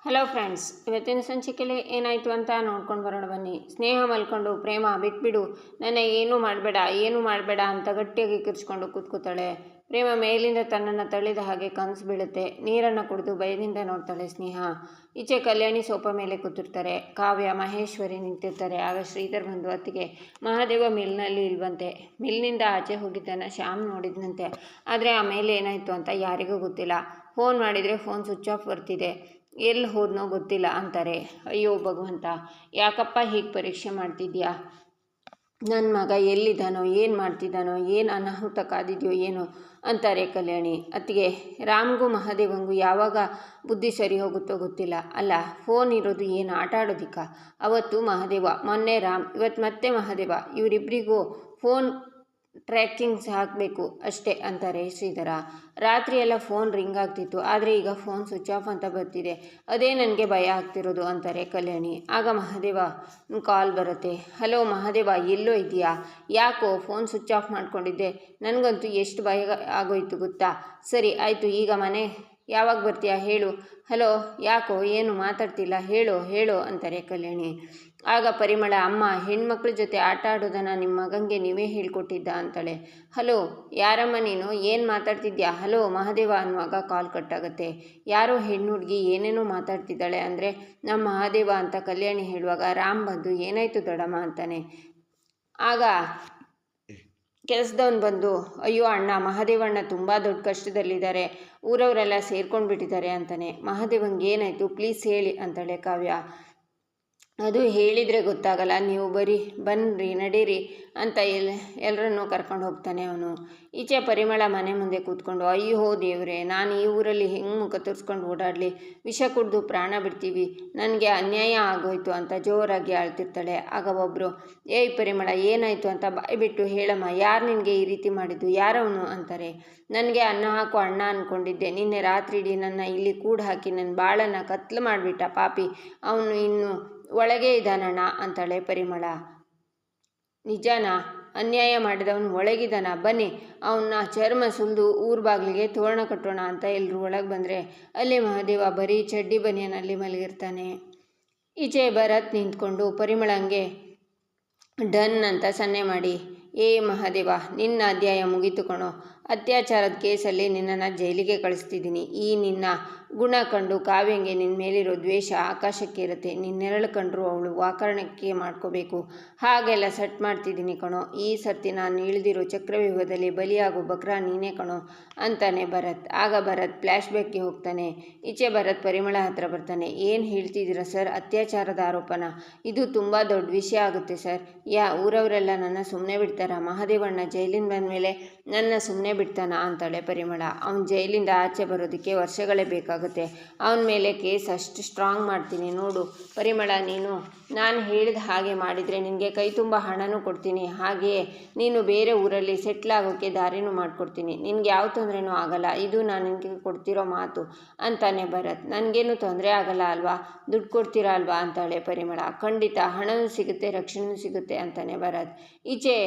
Hello friends, ಇವತ್ತಿನ ಸಂಚಿಕೆಯಲ್ಲಿ ಏನಾಯಿತು ಅಂತ ನೋಡ್ಕೊಂಡು ಬರೋಣ ಬನ್ನಿ. ಸ್ನೇಹ ಮಲ್ಕೊಂಡು ಪ್ರೇಮ ಬಿಟ್ಬಿಡು, ನನ್ನ ಏನೂ ಮಾಡಬೇಡ ಅಂತ ಗಟ್ಟಿಯಾಗಿ ಕಿರ್ಚ್ಕೊಂಡು ಕೂತ್ಕೋತಾಳೆ. ಪ್ರೇಮ ಮೇಲಿಂದ ತನ್ನನ್ನು ತಳ್ಳಿದ ಹಾಗೆ ಕನಸು ಬೀಳುತ್ತೆ. ನೀರನ್ನು ಕುಡಿದು ಭಯದಿಂದ ನೋಡ್ತಾಳೆ ಸ್ನೇಹ. ಈಚೆ ಕಲ್ಯಾಣಿ ಸೋಫಾ ಮೇಲೆ ಕೂತಿರ್ತಾರೆ. ಕಾವ್ಯ ಮಹೇಶ್ವರಿ ನಿಂತಿರ್ತಾರೆ. ಆಗ ಶ್ರೀಧರ್ ಬಂದು ಅತ್ತಿಗೆ, ಮಹಾದೇವ ಮಿಲ್ನಲ್ಲಿ ಇಲ್ವಂತೆ. ಮಿಲ್ನಿಂದ ಆಚೆ ಹೋಗಿದ್ದನ್ನು ಶ್ಯಾಮ್ ನೋಡಿದ್ನಂತೆ. ಆದರೆ ಆ ಮೇಲೆ ಏನಾಯಿತು ಅಂತ ಯಾರಿಗೂ ಗೊತ್ತಿಲ್ಲ. ಫೋನ್ ಮಾಡಿದರೆ ಫೋನ್ ಸ್ವಿಚ್ ಆಫ್ ಬರ್ತಿದೆ. ಎಲ್ಲಿ ಹೋದ್ನೋ ಗೊತ್ತಿಲ್ಲ ಅಂತಾರೆ. ಅಯ್ಯೋ ಭಗವಂತ, ಯಾಕಪ್ಪ ಹೀಗೆ ಪರೀಕ್ಷೆ ಮಾಡ್ತಿದ್ಯಾ? ನನ್ನ ಮಗ ಎಲ್ಲಿದ್ದಾನೋ, ಏನು ಮಾಡ್ತಿದ್ದಾನೋ, ಏನು ಅನಾಹುತ ಕಾದಿದೆಯೋ ಏನೋ ಅಂತಾರೆ ಕಲ್ಯಾಣಿ. ಅತ್ತಿಗೆ, ರಾಮ್ಗೂ ಮಹಾದೇವಂಗೂ ಯಾವಾಗ ಬುದ್ಧಿ ಸರಿ ಹೋಗುತ್ತೋ ಗೊತ್ತಿಲ್ಲ. ಅಲ್ಲ, ಫೋನ್ ಇರೋದು ಏನು ಆಟ ಆಡೋದಿಕ್ಕ? ಅವತ್ತು ಮಹಾದೇವ, ಮೊನ್ನೆ ರಾಮ್, ಇವತ್ತು ಮತ್ತೆ ಮಹಾದೇವ. ಇವರಿಬ್ಬರಿಗೂ ಫೋನ್ ಟ್ರ್ಯಾಕಿಂಗ್ಸ್ ಹಾಕಬೇಕು ಅಷ್ಟೇ ಅಂತಾರೆ ಶ್ರೀಧರ. ರಾತ್ರಿ ಎಲ್ಲ ಫೋನ್ ರಿಂಗ್ ಆಗ್ತಿತ್ತು, ಆದರೆ ಈಗ ಫೋನ್ ಸ್ವಿಚ್ ಆಫ್ ಅಂತ ಬರ್ತಿದೆ. ಅದೇ ನನಗೆ ಭಯ ಆಗ್ತಿರೋದು ಅಂತಾರೆ ಕಲ್ಯಾಣಿ. ಆಗ ಮಹಾದೇವ ಕಾಲ್ ಬರುತ್ತೆ. ಹಲೋ ಮಹಾದೇವ, ಎಲ್ಲೋ ಇದೆಯಾ? ಯಾಕೋ ಫೋನ್ ಸ್ವಿಚ್ ಆಫ್ ಮಾಡ್ಕೊಂಡಿದ್ದೆ? ನನಗಂತೂ ಎಷ್ಟು ಭಯ ಆಗೋಯ್ತು ಗೊತ್ತಾ? ಸರಿ ಆಯಿತು, ಈಗ ಮನೆ ಯಾವಾಗ ಬರ್ತೀಯಾ ಹೇಳು. ಹಲೋ, ಯಾಕೋ ಏನು ಮಾತಾಡ್ತಿಲ್ಲ, ಹೇಳು ಅಂತಾರೆ ಕಲ್ಯಾಣಿ. ಆಗ ಪರಿಮಳ, ಅಮ್ಮ, ಹೆಣ್ಮಕ್ಳ ಜೊತೆ ಆಟ ಆಡೋದನ್ನು ನಿಮ್ಮ ಮಗನಿಗೆ ನೀವೇ ಹೇಳ್ಕೊಟ್ಟಿದ್ದ ಅಂತಾಳೆ. ಹಲೋ, ಯಾರಮ್ಮ ನೀನು, ಏನು ಮಾತಾಡ್ತಿದ್ಯಾ? ಹಲೋ ಮಹಾದೇವ ಅನ್ನುವಾಗ ಕಾಲ್ ಕಟ್ಟಾಗುತ್ತೆ. ಯಾರೋ ಹೆಣ್ಣು ಹುಡುಗಿ ಏನೇನೋ ಮಾತಾಡ್ತಿದ್ದಾಳೆ ಅಂದರೆ ನಮ್ಮ ಮಹಾದೇವ ಅಂತ ಕಲ್ಯಾಣಿ ಹೇಳುವಾಗ ರಾಮ್ ಬಂದು ಏನಾಯಿತು ದೊಡ್ಡಮ್ಮ ಅಂತಾನೆ. ಆಗ ಕೆಲಸದವನು ಬಂದು, ಅಯ್ಯೋ ಅಣ್ಣ, ಮಹಾದೇವಣ್ಣ ತುಂಬ ದೊಡ್ಡ ಕಷ್ಟದಲ್ಲಿದ್ದಾರೆ, ಊರವರೆಲ್ಲ ಸೇರ್ಕೊಂಡು ಬಿಟ್ಟಿದ್ದಾರೆ ಅಂತಾನೆ. ಮಹಾದೇವಂಗೆ ಏನಾಯಿತು ಪ್ಲೀಸ್ ಹೇಳಿ ಅಂತಾಳೆ ಕಾವ್ಯ. ಅದು ಹೇಳಿದರೆ ಗೊತ್ತಾಗಲ್ಲ, ನೀವು ಬನ್ನಿರಿ ನಡೀರಿ ಅಂತ ಎಲ್ಲರನ್ನೂ ಕರ್ಕೊಂಡು ಹೋಗ್ತಾನೆ ಅವನು. ಈಚೆ ಪರಿಮಳ ಮನೆ ಮುಂದೆ ಕೂತ್ಕೊಂಡು, ಅಯ್ಯೋ ದೇವ್ರೆ, ನಾನು ಈ ಊರಲ್ಲಿ ಹೆಂಗೆ ಮುಖ ತೋರಿಸ್ಕೊಂಡು ಓಡಾಡಲಿ? ವಿಷ ಕುಡಿದು ಪ್ರಾಣ ಬಿಡ್ತೀವಿ, ನನಗೆ ಅನ್ಯಾಯ ಆಗೋಯ್ತು ಅಂತ ಜೋರಾಗಿ ಆಳ್ತಿರ್ತಾಳೆ. ಆಗ ಒಬ್ಬರು, ಏಯ್ ಪರಿಮಳ, ಏನಾಯಿತು ಅಂತ ಬಾಯ್ಬಿಟ್ಟು ಹೇಳಮ್ಮ, ಯಾರು ನಿನಗೆ ಈ ರೀತಿ ಮಾಡಿದ್ದು? ಯಾರವನು ಅಂತಾರೆ. ನನಗೆ ಅನ್ನ ಹಾಕು ಅಣ್ಣ ಅಂದ್ಕೊಂಡಿದ್ದೆ, ನಿನ್ನೆ ರಾತ್ರಿ ಇಡೀ ನನ್ನ ಇಲ್ಲಿ ಕೂಡು ಹಾಕಿ ನನ್ನ ಬಾಳನ್ನು ಕತ್ಲು ಮಾಡಿಬಿಟ್ಟ ಪಾಪಿ, ಅವನು ಇನ್ನು ಒಳಗೆ ಇದ್ದಾನಣ್ಣ ಅಂತಾಳೆ ಪರಿಮಳ. ನಿಜಾನಾ? ಅನ್ಯಾಯ ಮಾಡಿದವನು ಒಳಗಿದ್ದಾನ? ಬನ್ನಿ, ಅವನ್ನ ಚರ್ಮ ಸುಲಿದು ಊರ ಬಾಗಿಲಿಗೆ ತೋರಣ ಕಟ್ಟೋಣ ಅಂತ ಎಲ್ಲರೂ ಒಳಗೆ ಬಂದರೆ ಅಲ್ಲಿ ಮಹಾದೇವ ಬರೀ ಚಡ್ಡಿ ಬನಿಯನಲ್ಲಿ ಮಲಗಿರ್ತಾನೆ. ಈಚೆ ಭರತ್ ನಿಂತ್ಕೊಂಡು ಪರಿಮಳಂಗೆ ಡನ್ ಅಂತ ಸನ್ನೆ ಮಾಡಿ, ಏ ಮಹಾದೇವ, ನಿನ್ನ ಅಧ್ಯಾಯ ಮುಗೀತು ಕಣೋ. ಅತ್ಯಾಚಾರದ ಕೇಸಲ್ಲಿ ನಿನ್ನನ್ನು ಜೈಲಿಗೆ ಕಳಿಸ್ತಿದ್ದೀನಿ. ಈ ನಿನ್ನ ಗುಣ ಕಂಡು ಕಾವ್ಯಂಗೆ ನಿನ್ನ ಮೇಲಿರೋ ದ್ವೇಷ ಆಕಾಶಕ್ಕೆ ಇರುತ್ತೆ. ನಿನ್ನೆರಳು ಕಂಡ್ರು ಅವಳು ವಾಕರಣಕ್ಕೆ ಮಾಡ್ಕೋಬೇಕು, ಹಾಗೆಲ್ಲ ಸೆಟ್ ಮಾಡ್ತಿದ್ದೀನಿ ಕಣೋ. ಈ ಸರ್ತಿ ನಾನು ಇಳಿದಿರೋ ಚಕ್ರವ್ಯೂಹದಲ್ಲಿ ಬಲಿಯಾಗೋ ಬಕ್ರಾ ನೀನೇ ಕಣೋ ಅಂತಾನೆ ಭರತ್. ಆಗ ಭರತ್ ಫ್ಲ್ಯಾಶ್ ಬ್ಯಾಕ್ಗೆ ಹೋಗ್ತಾನೆ. ಈಚೆ ಭರತ್ ಪರಿಮಳ ಹತ್ರ ಬರ್ತಾನೆ. ಏನು ಹೇಳ್ತಿದ್ದೀರಾ ಸರ್? ಅತ್ಯಾಚಾರದ ಆರೋಪನ? ಇದು ತುಂಬ ದೊಡ್ಡ ವಿಷಯ ಆಗುತ್ತೆ ಸರ್. ಊರವರೆಲ್ಲ ನನ್ನ ಸುಮ್ಮನೆ ಬಿಡ್ತಾರಾ? ಮಹಾದೇವಣ್ಣ ಜೈಲಿಂದ ಬಂದಮೇಲೆ ನನ್ನ ಸುಮ್ಮನೆ ಬಿಡ್ತಾನಾ ಅಂತಾಳೆ ಪರಿಮಳ. ಅವನು ಜೈಲಿಂದ ಆಚೆ ಬರೋದಕ್ಕೆ ವರ್ಷಗಳೇ ಬೇಕಾಗುತ್ತೆ. ಅವನ ಮೇಲೆ ಕೇಸ್ ಅಷ್ಟು ಸ್ಟ್ರಾಂಗ್ ಮಾಡ್ತೀನಿ ನೋಡು ಪರಿಮಳ. ನೀನು ನಾನು ಹೇಳಿದ ಹಾಗೆ ಮಾಡಿದರೆ ನಿನಗೆ ಕೈ ತುಂಬ ಹಣನೂ ಕೊಡ್ತೀನಿ, ಹಾಗೆಯೇ ನೀನು ಬೇರೆ ಊರಲ್ಲಿ ಸೆಟ್ಲ್ ಆಗೋಕ್ಕೆ ದಾರಿನೂ ಮಾಡಿಕೊಡ್ತೀನಿ. ನಿನಗೆ ಯಾವ ತೊಂದರೆನೂ ಆಗಲ್ಲ, ಇದು ನಾನು ನಿನಗೆ ಕೊಡ್ತಿರೋ ಮಾತು ಅಂತಾನೆ ಭರತ್. ನನಗೇನು ತೊಂದರೆ ಆಗಲ್ಲ ಅಲ್ವಾ? ದುಡ್ಡು ಕೊಡ್ತೀರಾ ಅಲ್ವಾ ಅಂತಾಳೆ ಪರಿಮಳ. ಖಂಡಿತ, ಹಣವೂ ಸಿಗುತ್ತೆ, ರಕ್ಷಣೆಯೂ ಸಿಗುತ್ತೆ ಅಂತಾನೆ ಭರತ್. ಈಚೆ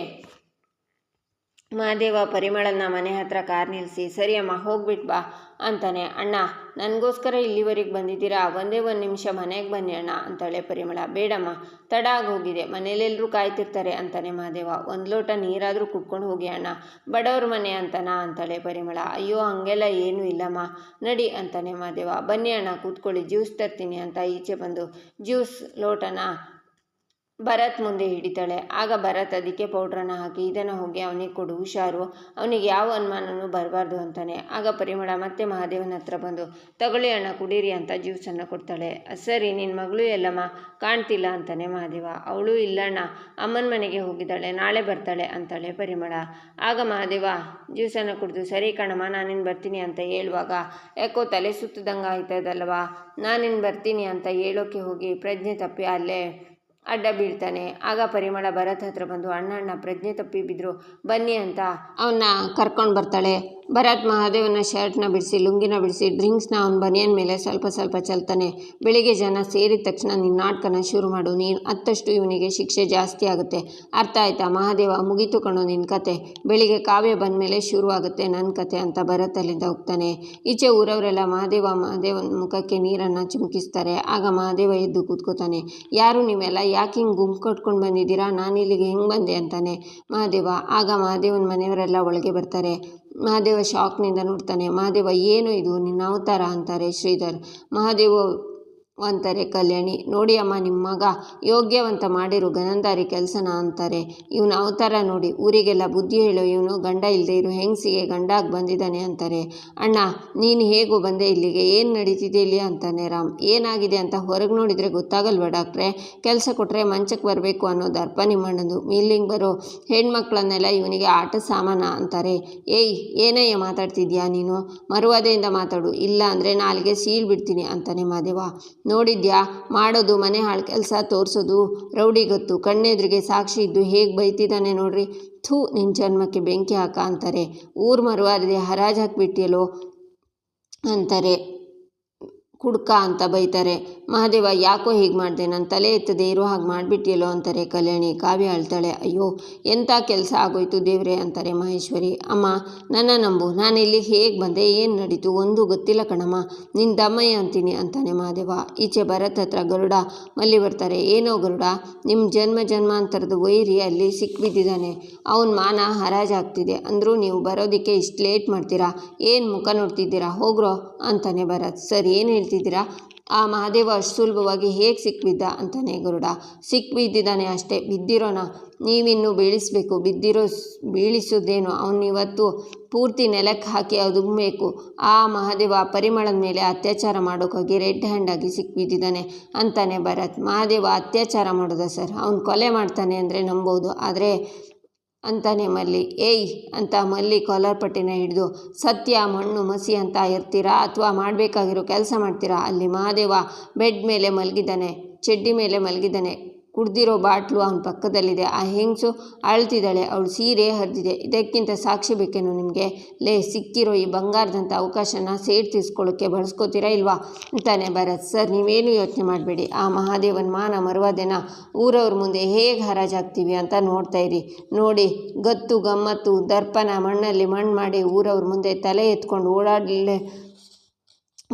ಮಹಾದೇವ ಪರಿಮಳನ ಮನೆ ಹತ್ರ ಕಾರ್ ನಿಲ್ಲಿಸಿ, ಸರಿ ಅಮ್ಮ ಹೋಗ್ಬಿಟ್ಟು ಬಾ ಅಂತಾನೆ. ಅಣ್ಣ, ನನಗೋಸ್ಕರ ಇಲ್ಲಿವರೆಗೆ ಬಂದಿದ್ದೀರಾ? ಒಂದೇ ಒಂದು ನಿಮಿಷ ಮನೆಗೆ ಬನ್ನಿ ಅಣ್ಣ ಅಂತಾಳೆ ಪರಿಮಳ. ಬೇಡಮ್ಮ, ತಡ ಆಗೋಗಿದೆ, ಮನೇಲೆಲ್ಲರೂ ಕಾಯ್ತಿರ್ತಾರೆ ಅಂತಾನೆ ಮಹಾದೇವ. ಒಂದು ಲೋಟ ನೀರಾದರೂ ಕುಡ್ಕೊಂಡು ಹೋಗಿ ಅಣ್ಣ, ಬಡವ್ರ ಮನೆ ಅಂತನಾ ಅಂತಾಳೆ ಪರಿಮಳ. ಅಯ್ಯೋ ಹಂಗೆಲ್ಲ ಏನೂ ಇಲ್ಲಮ್ಮ, ನಡಿ ಅಂತಾನೆ ಮಹಾದೇವ. ಬನ್ನಿ ಅಣ್ಣ ಕೂತ್ಕೊಳ್ಳಿ, ಜ್ಯೂಸ್ ತರ್ತೀನಿ ಅಂತ ಈಚೆ ಬಂದು ಜ್ಯೂಸ್ ಲೋಟನ ಭರತ್ ಮುಂದೆ ಹಿಡಿತಾಳೆ. ಆಗ ಭರತ್ ಅದಕ್ಕೆ ಪೌಡ್ರನ್ನು ಹಾಕಿ, ಇದನ್ನು ಹೋಗಿ ಅವನಿಗೆ ಕೊಡು, ಹುಷಾರು, ಅವನಿಗೆ ಯಾವ ಅನುಮಾನವೂ ಬರಬಾರ್ದು ಅಂತಾನೆ. ಆಗ ಪರಿಮಳ ಮತ್ತೆ ಮಹಾದೇವನ ಹತ್ರ ಬಂದು, ತಗೊಳ್ಳಿ ಅಣ್ಣ ಕುಡೀರಿ ಅಂತ ಜ್ಯೂಸನ್ನು ಕೊಡ್ತಾಳೆ. ಸರಿ, ನಿನ್ನ ಮಗಳು ಎಲ್ಲಮ್ಮ ಕಾಣ್ತಿಲ್ಲ ಅಂತಾನೆ ಮಹಾದೇವ. ಅವಳು ಇಲ್ಲಣ್ಣ, ಅಮ್ಮನ ಮನೆಗೆ ಹೋಗಿದ್ದಾಳೆ, ನಾಳೆ ಬರ್ತಾಳೆ ಅಂತಾಳೆ ಪರಿಮಳ. ಆಗ ಮಹಾದೇವ ಜ್ಯೂಸನ್ನು ಕುಡಿದು, ಸರಿ ಕಣಮ್ಮ, ನಾನಿನ್ನು ಬರ್ತೀನಿ ಅಂತ ಹೇಳುವಾಗ ಯಾಕೋ ತಲೆ ಸುತ್ತದಂಗೆ ಆಯ್ತದಲ್ವಾ? ನಾನಿನ್ನು ಬರ್ತೀನಿ ಅಂತ ಹೇಳೋಕ್ಕೆ ಹೋಗಿ ಪ್ರಜ್ಞೆ ತಪ್ಪಿ ಅಲ್ಲೇ ಅಡ್ಡ ಬೀಳ್ತಾನೆ. ಆಗ ಪರಿಮಳ ಭರತ್ ಹತ್ರ ಬಂದು, ಅಣ್ಣ ಪ್ರಜ್ಞೆ ತಪ್ಪಿ ಬಿದ್ರು, ಬನ್ನಿ ಅಂತ ಅವನ್ನ ಕರ್ಕೊಂಡು ಬರ್ತಾಳೆ. ಭರತ್ ಮಹಾದೇವನ ಶರ್ಟ್ನ ಬಿಡಿಸಿ ಲುಂಗಿನ ಬಿಡಿಸಿ ಡ್ರಿಂಕ್ಸ್ನ ಅವನ ಬನಿಯನ್ ಮೇಲೆ ಸ್ವಲ್ಪ ಸ್ವಲ್ಪ ಚೆಲ್ತಾನೆ. ಬೆಳಿಗ್ಗೆ ಜನ ಸೇರಿದ ತಕ್ಷಣ ನಿನ್ನ ನಾಟಕನ ಶುರು ಮಾಡು. ನೀನು ಅತ್ತಷ್ಟು ಇವನಿಗೆ ಶಿಕ್ಷೆ ಜಾಸ್ತಿ ಆಗುತ್ತೆ. ಅರ್ಥ ಆಯ್ತಾ? ಮಹಾದೇವ, ಮುಗೀತು ಕಣೋ ನಿನ್ನ ಕತೆ. ಬೆಳಿಗ್ಗೆ ಕಾವ್ಯ ಬಂದ ಮೇಲೆ ಶುರು ಆಗುತ್ತೆ ನನ್ನ ಕತೆ ಅಂತ ಭರತ್ ಅಲ್ಲಿಂದ ಹೋಗ್ತಾನೆ. ಈಚೆ ಊರವರೆಲ್ಲ ಮಹಾದೇವನ ಮುಖಕ್ಕೆ ನೀರನ್ನು ಚಿಮುಕಿಸ್ತಾರೆ. ಆಗ ಮಹಾದೇವ ಎದ್ದು ಕೂತ್ಕೋತಾನೆ. ಯಾರು ನೀವೆಲ್ಲ? ಯಾಕೆ ಹಿಂಗೆ ಗುಂಪು ಕಟ್ಕೊಂಡು ಬಂದಿದ್ದೀರಾ? ನಾನು ಇಲ್ಲಿಗೆ ಹೆಂಗೆ ಬಂದೆ ಅಂತಾನೆ ಮಹಾದೇವ. ಆಗ ಮಹಾದೇವನ ಮನೆಯವರೆಲ್ಲ ಒಳಗೆ ಬರ್ತಾರೆ. ಮಹಾದೇವ ಶಾಕ್ನಿಂದ ನೋಡ್ತಾನೆ. ಮಹಾದೇವ, ಏನು ಇದು ನಿನ್ನ ಅವತಾರ ಅಂತಾರೆ ಶ್ರೀಧರ್. ಮಹಾದೇವ ಅಂತಾರೆ ಕಲ್ಯಾಣಿ. ನೋಡಿ ಅಮ್ಮ, ನಿಮ್ಮ ಮಗ ಯೋಗ್ಯವಂತ ಮಾಡಿರೋ ಗನಂದಾರಿ ಕೆಲಸನ ಅಂತಾರೆ. ಇವನ ಅವತಾರ ನೋಡಿ, ಊರಿಗೆಲ್ಲ ಬುದ್ಧಿ ಹೇಳೋ ಇವನು ಗಂಡ ಇಲ್ಲದೆ ಇರೋ ಹೆಂಗಸಿಗೆ ಗಂಡಾಗಿ ಬಂದಿದ್ದಾನೆ ಅಂತಾರೆ. ಅಣ್ಣ, ನೀನು ಹೇಗೋ ಬಂದೆ ಇಲ್ಲಿಗೆ? ಏನು ನಡೀತಿದೆ ಇಲ್ಲಿ ಅಂತಾನೆ ರಾಮ್. ಏನಾಗಿದೆ ಅಂತ ಹೊರಗೆ ನೋಡಿದರೆ ಗೊತ್ತಾಗಲ್ವ ಡಾಕ್ಟ್ರೆ? ಕೆಲಸ ಕೊಟ್ಟರೆ ಮಂಚಕ್ಕೆ ಬರಬೇಕು ಅನ್ನೋ ದರ್ಪ ನಿಮ್ಮಣ್ಣದು. ಇಲ್ಲಿಗೆ ಬರೋ ಹೆಣ್ಮಕ್ಳನ್ನೆಲ್ಲ ಇವನಿಗೆ ಆಟ ಸಾಮಾನ ಅಂತಾರೆ. ಏಯ್, ಏನಯ್ಯ ಮಾತಾಡ್ತಿದ್ಯಾ ನೀನು? ಮರುವಾದೆಯಿಂದ ಮಾತಾಡು, ಇಲ್ಲ ಅಂದರೆ ನಾಲಿಗೆ ಸೀಳ್ ಬಿಡ್ತೀನಿ ಅಂತಾನೆ ಮಹಾದೇವ. ನೋಡಿದ್ಯಾ ಮಾಡೋದು? ಮನೆ ಹಾಳು ಕೆಲಸ ತೋರಿಸೋದು ರೌಡಿ ಗೊತ್ತು. ಕಣ್ಣೆದ್ರಿಗೆ ಸಾಕ್ಷಿ ಇದ್ದು ಹೇಗೆ ಬೈತಿದ್ದಾನೆ ನೋಡ್ರಿ. ಥೂ, ನಿನ್ನ ಜನ್ಮಕ್ಕೆ ಬೆಂಕಿ ಹಾಕ ಅಂತಾರೆ. ಊರು ಮರುವಾರದೆ ಹರಾಜು ಹಾಕಿಬಿಟ್ಟಿಯಲ್ಲೋ ಅಂತಾರೆ. ಕುಡ್ಕ ಅಂತ ಬೈತಾರೆ. ಮಹಾದೇವ, ಯಾಕೋ ಹೀಗೆ ಮಾಡಿದೆ? ನನ್ನ ತಲೆ ಎತ್ತದೆ ಇರೋ ಹಾಗೆ ಮಾಡಿಬಿಟ್ಟಿಯಲ್ಲೋ ಅಂತಾರೆ ಕಲ್ಯಾಣಿ. ಕಾವ್ಯ ಅಳ್ತಾಳೆ. ಅಯ್ಯೋ, ಎಂಥ ಕೆಲಸ ಆಗೋಯ್ತು ದೇವ್ರೆ ಅಂತಾರೆ ಮಹೇಶ್ವರಿ. ಅಮ್ಮ, ನನ್ನ ನಂಬು, ನಾನು ಇಲ್ಲಿಗೆ ಹೇಗೆ ಬಂದೆ, ಏನು ನಡೀತು ಒಂದು ಗೊತ್ತಿಲ್ಲ ಕಣಮ್ಮ. ನಿನ್ನ ದಮ್ಮಯ್ಯ ಅಂತೀನಿ ಅಂತಾನೆ ಮಹಾದೇವ. ಈಚೆ ಭರತ್ ಹತ್ರ ಗರುಡ ಮಲ್ಲಿ ಬರ್ತಾರೆ. ಏನೋ ಗರುಡ, ನಿಮ್ಮ ಜನ್ಮಾಂತರದ ವೈರಿ ಅಲ್ಲಿ ಸಿಕ್ಬಿದ್ದಿದ್ದಾನೆ. ಅವನ ಮಾನ ಹರಾಜಾಗ್ತಿದೆ ಅಂದರೂ ನೀವು ಬರೋದಕ್ಕೆ ಇಷ್ಟು ಲೇಟ್ ಮಾಡ್ತೀರಾ? ಏನು ಮುಖ ನೋಡ್ತಿದ್ದೀರಾ? ಹೋಗ್ರೋ ಅಂತಾನೆ ಭರತ್. ಸರ್, ಏನು ಹೇಳ್ತಿದ್ದೀರಾ? ಆ ಮಹಾದೇವ ಅಷ್ಟು ಸುಲಭವಾಗಿ ಹೇಗೆ ಸಿಕ್ಬಿದ್ದ ಅಂತಾನೆ ಗರುಡ. ಸಿಕ್ಬಿದ್ದಿದ್ದಾನೆ ಅಷ್ಟೇ, ಬಿದ್ದಿರೋನ ನೀವಿನ್ನೂ ಬೀಳಿಸ್ಬೇಕು. ಬೀಳಿಸೋದೇನು? ಅವನಿವತ್ತು ಪೂರ್ತಿ ನೆಲಕ್ಕೆ ಹಾಕಿ ಅದುಮಬೇಕು. ಆ ಮಹಾದೇವ ಪರಿಮಳದ ಮೇಲೆ ಅತ್ಯಾಚಾರ ಮಾಡೋಕ್ಕಾಗಿ ರೆಡ್ ಹ್ಯಾಂಡಾಗಿ ಸಿಕ್ಬಿದ್ದಿದ್ದಾನೆ ಅಂತಾನೆ ಭರತ್. ಮಹಾದೇವ ಅತ್ಯಾಚಾರ ಮಾಡೋದ ಸರ್? ಅವನು ಕೊಲೆ ಮಾಡ್ತಾನೆ ಅಂದರೆ ನಂಬೋದು, ಆದರೆ ಅಂತಾನೆ ಮಲ್ಲಿ. ಏಯ್ ಅಂತ ಮಲ್ಲಿ ಕಾಲರ್ ಪಟ್ಟಿನ ಹಿಡಿದು, ಸತ್ಯ ಮಣ್ಣು ಮಸಿ ಅಂತ ಇರ್ತೀರಾ ಅಥವಾ ಮಾಡಬೇಕಾಗಿರೋ ಕೆಲಸ ಮಾಡ್ತೀರಾ? ಅಲ್ಲಿ ಮಹಾದೇವ ಬೆಡ್ ಮೇಲೆ ಮಲಗಿದ್ದಾನೆ, ಚಡ್ಡಿ ಮೇಲೆ ಮಲಗಿದ್ದಾನೆ. ಕುಡ್ದಿರೋ ಬಾಟ್ಲು ಅವನ ಪಕ್ಕದಲ್ಲಿದೆ. ಆ ಹೆಂಗಸು ಅಳ್ತಿದ್ದಾಳೆ, ಅವಳು ಸೀರೆ ಹರಿದಿದೆ. ಇದಕ್ಕಿಂತ ಸಾಕ್ಷಿ ಬೇಕೇನೋ ನಿಮಗೆ? ಸಿಕ್ಕಿರೋ ಈ ಬಂಗಾರದಂಥ ಅವಕಾಶನ ಸೇಡ್ ತೀರಿಸ್ಕೊಳ್ಳೋಕ್ಕೆ ಬಳಸ್ಕೋತೀರಾ ಇಲ್ವಾ ಅಂತಾನೆ ಭರತ್. ಸರ್, ನೀವೇನು ಯೋಚನೆ ಮಾಡಬೇಡಿ. ಆ ಮಹಾದೇವನ ಮಾನ ಮರುವಾದೆನ ಊರವ್ರ ಮುಂದೆ ಹೇಗೆ ಹರಾಜಾಗ್ತೀವಿ ಅಂತ ನೋಡ್ತಾ ಇರಿ. ನೋಡಿ, ಗತ್ತು ಗಮ್ಮತ್ತು ದರ್ಪನ ಮಣ್ಣಲ್ಲಿ ಮಣ್ಣು ಮಾಡಿ ಊರವ್ರ ಮುಂದೆ ತಲೆ ಎತ್ಕೊಂಡು ಓಡಾಡಲೇ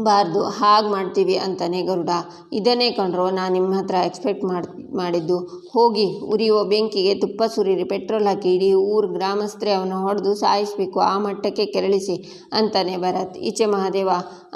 ಬಾರ್ದು ಹಾಗೆ ಮಾಡ್ತೀವಿ ಅಂತಾನೆ ಗರುಡ. ಇದನ್ನೇ ಕಂಡ್ರೋ ನಾನು ನಿಮ್ಮ ಹತ್ರ ಎಕ್ಸ್ಪೆಕ್ಟ್ ಮಾಡಿದ್ದು. ಹೋಗಿ ಉರಿಯೋ ಬೆಂಕಿಗೆ ತುಪ್ಪ ಸುರಿರಿ, ಪೆಟ್ರೋಲ್ ಹಾಕಿ ಇಡೀ ಊರು ಗ್ರಾಮಸ್ಥರೇ ಅವನ್ನ ಹೊಡೆದು ಸಾಯಿಸಬೇಕು, ಆ ಮಟ್ಟಕ್ಕೆ ಕೆರಳಿಸಿ ಅಂತಾನೆ ಭರತ್. ಈಚೆ ಮಹಾದೇವ.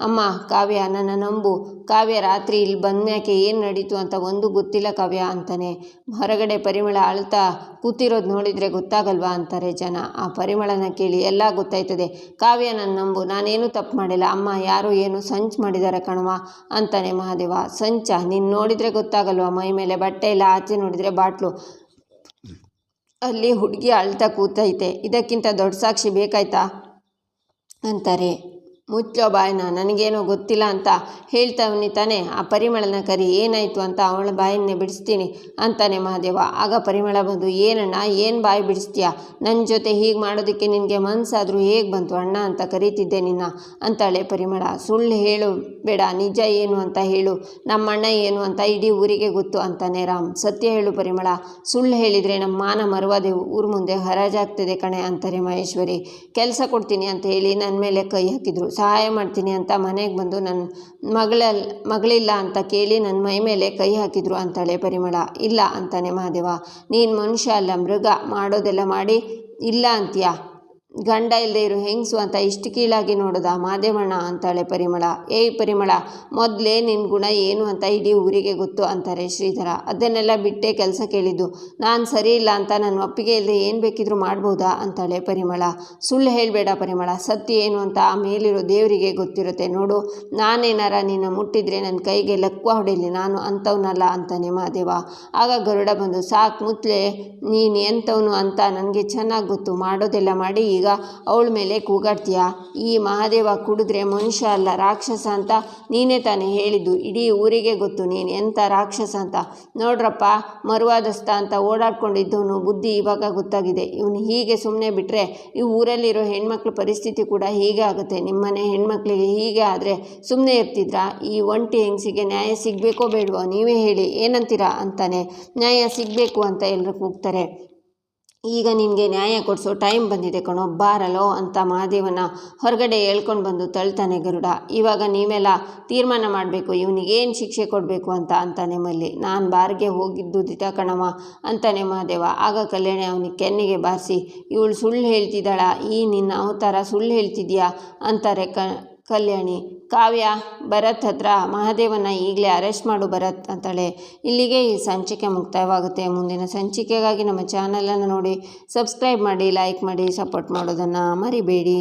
ಅಮ್ಮ ಕಾವ್ಯ, ನನ್ನ ನಂಬು. ಕಾವ್ಯ ರಾತ್ರಿ ಇಲ್ಲಿ ಬಂದ್ಮ್ಯಾಕೆ ಏನು ನಡೀತು ಅಂತ ಒಂದು ಗೊತ್ತಿಲ್ಲ ಕಾವ್ಯ ಅಂತಾನೆ. ಹೊರಗಡೆ ಪರಿಮಳ ಅಳ್ತಾ ಕೂತಿರೋದು ನೋಡಿದರೆ ಗೊತ್ತಾಗಲ್ವಾ ಅಂತಾರೆ ಜನ. ಆ ಪರಿಮಳನ ಕೇಳಿ ಎಲ್ಲ ಗೊತ್ತಾಯ್ತದೆ. ಕಾವ್ಯ, ನನ್ನ ನಂಬು, ನಾನೇನು ತಪ್ಪು ಮಾಡಿಲ್ಲ. ಅಮ್ಮ ಯಾರೋ ಏನು ಸಂಚು ಮಾಡಿದ್ದಾರೆ ಕಣವ ಅಂತಾನೆ ಮಹಾದೇವ. ಸಂಚ? ನೀನು ನೋಡಿದರೆ ಗೊತ್ತಾಗಲ್ವ? ಮೈ ಮೇಲೆ ಬಟ್ಟೆ ಇಲ್ಲ, ಆಚೆ ನೋಡಿದರೆ ಬಾಟ್ಲು, ಅಲ್ಲಿ ಹುಡುಗಿ ಅಳ್ತಾ ಕೂತೈತೆ. ಇದಕ್ಕಿಂತ ದೊಡ್ಡ ಸಾಕ್ಷಿ ಬೇಕಾಯ್ತಾ ಅಂತಾರೆ. ಮುಚ್ಚೋ ಬಾಯಿನ, ನನಗೇನೋ ಗೊತ್ತಿಲ್ಲ ಅಂತ ಹೇಳ್ತಾವನಿ ತಾನೆ. ಆ ಪರಿಮಳನ ಕರಿ, ಏನಾಯಿತು ಅಂತ ಅವಳ ಬಾಯನ್ನೇ ಬಿಡಿಸ್ತೀನಿ ಅಂತಾನೆ ಮಹಾದೇವ. ಆಗ ಪರಿಮಳ ಬಂದು, ಏನಣ್ಣ ಏನು ಬಾಯಿ ಬಿಡಿಸ್ತೀಯಾ? ನನ್ನ ಜೊತೆ ಹೀಗೆ ಮಾಡೋದಕ್ಕೆ ನಿನಗೆ ಮನಸ್ಸಾದರೂ ಹೇಗೆ ಬಂತು ಅಣ್ಣ ಅಂತ ಕರೀತಿದ್ದೆ ನಿನ್ನ ಅಂತಾಳೆ ಪರಿಮಳ. ಸುಳ್ಳು ಹೇಳು ಬೇಡ, ನಿಜ ಏನು ಅಂತ ಹೇಳು. ನಮ್ಮಣ್ಣ ಏನು ಅಂತ ಇಡೀ ಊರಿಗೆ ಗೊತ್ತು ಅಂತಾನೆ ರಾಮ್. ಸತ್ಯ ಹೇಳು ಪರಿಮಳ, ಸುಳ್ಳು ಹೇಳಿದರೆ ನಮ್ಮ ಮಾನ ಮರುವಾದೆ ಊರ ಮುಂದೆ ಹರಾಜಾಗ್ತದೆ ಕಣೆ ಅಂತಾರೆ ಮಹೇಶ್ವರಿ. ಕೆಲಸ ಕೊಡ್ತೀನಿ ಅಂತ ಹೇಳಿ ನನ್ನ ಮೇಲೆ ಕೈ ಹಾಕಿದ್ರು. ಸಹಾಯ ಮಾಡ್ತೀನಿ ಅಂತ ಮನೆಗೆ ಬಂದು ನನ್ನ ಮಗಳಿಲ್ಲ ಅಂತ ಕೇಳಿ ನನ್ನ ಮೈ ಮೇಲೆ ಕೈ ಹಾಕಿದ್ರು ಅಂತಾಳೆ ಪರಿಮಳ. ಇಲ್ಲ ಅಂತಾನೆ ಮಹಾದೇವ. ನೀನು ಮನುಷ್ಯ ಅಲ್ಲ, ಮೃಗ. ಮಾಡೋದೆಲ್ಲ ಮಾಡಿ ಇಲ್ಲ ಅಂತೀಯ. ಗಂಡ ಇಲ್ಲದೆ ಇರೋ ಹೆಂಗಸು ಅಂತ ಇಷ್ಟು ಕೀಳಾಗಿ ನೋಡೋದ ಮಾದೇವಣ್ಣ ಅಂತಾಳೆ ಪರಿಮಳ. ಏಯ್ ಪರಿಮಳ, ಮೊದಲೇ ನಿನ್ನ ಗುಣ ಏನು ಅಂತ ಇಡೀ ಊರಿಗೆ ಗೊತ್ತು ಅಂತಾರೆ ಶ್ರೀಧರ. ಅದನ್ನೆಲ್ಲ ಬಿಟ್ಟೇ ಕೆಲಸ ಕೇಳಿದ್ದು. ನಾನು ಸರಿ ಇಲ್ಲ ಅಂತ ನನ್ನ ಒಪ್ಪಿಗೆ ಇಲ್ಲದೆ ಏನು ಬೇಕಿದ್ರೂ ಮಾಡ್ಬೋದಾ ಅಂತಾಳೆ ಪರಿಮಳ. ಸುಳ್ಳು ಹೇಳಬೇಡ ಪರಿಮಳ, ಸತ್ಯ ಏನು ಅಂತ ಆ ಮೇಲಿರೋ ದೇವರಿಗೆ ಗೊತ್ತಿರುತ್ತೆ. ನೋಡು, ನಾನೇನಾರ ನಿನ್ನ ಮುಟ್ಟಿದ್ರೆ ನನ್ನ ಕೈಗೆ ಲಕ್ವ ಹೊಡೀಲಿ, ನಾನು ಅಂಥವ್ನಲ್ಲ ಅಂತಾನೆ ಮಹಾದೇವ. ಆಗ ಗರುಡ ಬಂದು, ಸಾಕು ಮುತ್ಲೆ, ನೀನು ಎಂಥವನು ಅಂತ ನನಗೆ ಚೆನ್ನಾಗಿ ಗೊತ್ತು. ಮಾಡೋದೆಲ್ಲ ಮಾಡಿ ಈಗ ಈಗ ಅವಳ ಮೇಲೆ ಕೂಗಾಡ್ತೀಯಾ? ಈ ಮಹಾದೇವ ಕುಡಿದ್ರೆ ಮನುಷ್ಯ ಅಲ್ಲ ರಾಕ್ಷಸ ಅಂತ ನೀನೇ ತಾನೇ ಹೇಳಿದ್ದು. ಇಡೀ ಊರಿಗೆ ಗೊತ್ತು ನೀನು ಎಂಥ ರಾಕ್ಷಸ ಅಂತ. ನೋಡ್ರಪ್ಪ, ಮರುವಾದಸ್ತ ಅಂತ ಓಡಾಡ್ಕೊಂಡಿದ್ದವನು ಬುದ್ಧಿ ಇವಾಗ ಗೊತ್ತಾಗಿದೆ. ಇವನು ಹೀಗೆ ಸುಮ್ಮನೆ ಬಿಟ್ಟರೆ ಈ ಊರಲ್ಲಿರೋ ಹೆಣ್ಮಕ್ಳ ಪರಿಸ್ಥಿತಿ ಕೂಡ ಹೀಗೆ ಆಗುತ್ತೆ. ನಿಮ್ಮನೆ ಹೆಣ್ಮಕ್ಳಿಗೆ ಹೀಗೆ ಆದರೆ ಸುಮ್ಮನೆ ಇರ್ತಿದ್ರಾ? ಈ ಒಂಟಿ ಹೆಂಗಸಿಗೆ ನ್ಯಾಯ ಸಿಗಬೇಕೋ ಬೇಡವೋ ನೀವೇ ಹೇಳಿ, ಏನಂತೀರಾ ಅಂತಾನೆ. ನ್ಯಾಯ ಸಿಗಬೇಕು ಅಂತ ಎಲ್ಲರೂ ಕೂಗ್ತಾರೆ. ಈಗ ನಿನಗೆ ನ್ಯಾಯ ಕೊಡಿಸೋ ಟೈಮ್ ಬಂದಿದೆ ಕಣೋ, ಬಾರಲೋ ಅಂತ ಮಹಾದೇವನ ಹೊರಗಡೆ ಹೇಳ್ಕೊಂಡು ಬಂದು ತಳ್ತಾನೆ ಗರುಡ. ಇವಾಗ ನೀವೆಲ್ಲ ತೀರ್ಮಾನ ಮಾಡಬೇಕು ಇವನಿಗೇನು ಶಿಕ್ಷೆ ಕೊಡಬೇಕು ಅಂತಾನೆ ಮಲ್ಲಿ. ನಾನು ಬಾರ್ಗೆ ಹೋಗಿದ್ದು ದಿಟ ಕಣವ ಅಂತಾನೆ ಮಹಾದೇವ. ಆಗ ಕಲ್ಯಾಣಿ ಅವನಿಗೆ ಕೆನ್ನಿಗೆ ಬಾರಿಸಿ, ಇವಳು ಸುಳ್ಳು ಹೇಳ್ತಿದ್ದಾಳ, ಈ ನಿನ್ನ ಅವತಾರ ಸುಳ್ಳು ಹೇಳ್ತಿದ್ಯಾ ಅಂತಾರೆ ಕಲ್ಯಾಣಿ. ಕಾವ್ಯ, ಭರತ್ ಹತ್ರ ಮಹಾದೇವನ ಈಗಲೇ ಅರೆಸ್ಟ್ ಮಾಡು ಭರತ್ ಅಂತಾಳೆ. ಇಲ್ಲಿಗೆ ಈ ಸಂಚಿಕೆ ಮುಕ್ತಾಯವಾಗುತ್ತೆ. ಮುಂದಿನ ಸಂಚಿಕೆಗಾಗಿ ನಮ್ಮ ಚಾನಲನ್ನು ನೋಡಿ ಸಬ್ಸ್ಕ್ರೈಬ್ ಮಾಡಿ, ಲೈಕ್ ಮಾಡಿ, ಸಪೋರ್ಟ್ ಮಾಡೋದನ್ನು ಮರಿಬೇಡಿ.